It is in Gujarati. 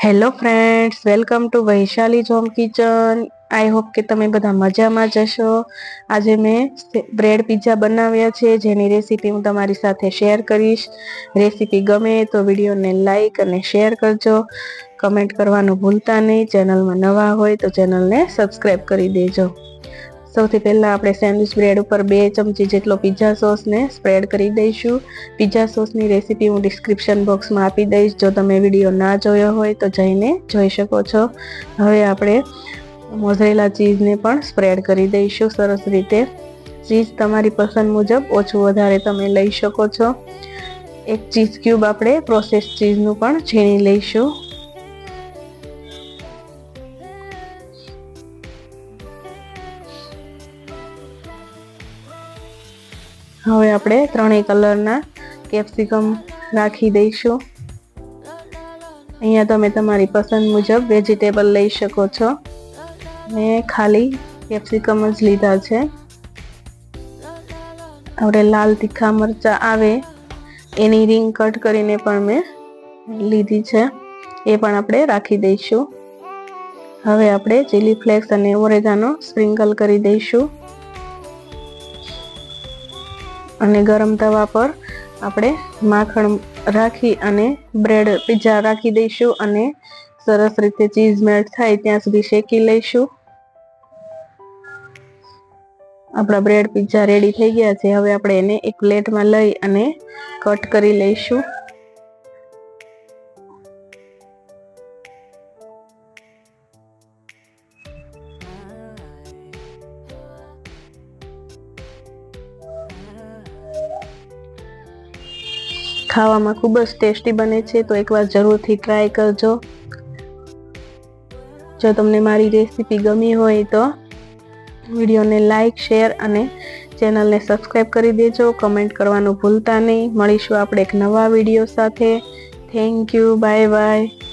Hello friends, welcome to Vaishali's home kitchen. I hope કે તમે બધા મજામાં જ હશો. આજે મેં બ્રેડ પિઝા બનાવ્યા છે, જેની રેસીપી હું તમારી સાથે શેર કરીશ. રેસીપી ગમે તો વિડીયોને લાઈક અને શેર કરજો. કમેન્ટ કરવાનું ભૂલતા નહીં. ચેનલમાં નવા હોય તો ચેનલને સબસ્ક્રાઈબ કરી દેજો. સૌથી પહેલાં આપણે સેન્ડવિચ બ્રેડ ઉપર 2 ચમચી જેટલો પિઝા સોસને સ્પ્રેડ કરી દઈશું. પિઝા સોસની રેસીપી હું ડિસ્ક્રિપ્શન બોક્સમાં આપી દઈશ. જો તમે વિડીયો ના જોયો હોય તો જઈને જોઈ શકો છો. હવે આપણે મોઝરેલા ચીઝને પણ સ્પ્રેડ કરી દઈશું સરસ રીતે. ચીઝ તમારી પસંદ મુજબ ઓછું વધારે તમે લઈ શકો છો. એક ચીઝ ક્યુબ આપણે પ્રોસેસ ચીઝનું પણ છીણી લઈશું. હવે આપણે 3 કલરના કેપ્સિકમ રાખી દઈશું. અહીંયા તમે તમારી પસંદ મુજબ વેજીટેબલ લઈ શકો છો. મેં ખાલી કેપ્સિકમ જ લીધા છે. આપણે લાલ તીખા મરચાં આવે એની રીંગ કટ કરીને પણ મેં લીધી છે, એ પણ આપણે રાખી દઈશું. હવે આપણે ચીલી ફ્લેક્સ અને ઓરેગાનો સ્પ્રિંકલ કરી દઈશું અને ગરમ તવા પર આપણે માખણ રાખી અને બ્રેડ પિઝા રાખી દઈશું અને સરસ રીતે ચીઝ મેલ્ટ થાય ત્યાં સુધી શેકી લઈશું. આપણા બ્રેડ પિઝા રેડી થઈ ગયા છે. હવે આપણે એને એક પ્લેટમાં લઈ અને કટ કરી લઈશું. ખાવામાં ખૂબ જ ટેસ્ટી બને છે, તો એકવાર જરૂરથી ટ્રાય કરજો. જો તમને મારી રેસીપી ગમી હોય તો વિડીયોને લાઈક, શેર અને ચેનલને સબસ્ક્રાઈબ કરી દેજો. કમેન્ટ કરવાનું ભૂલતા નહીં. મળીશું આપણે એક નવા વિડીયો સાથે. Thank you. Bye bye.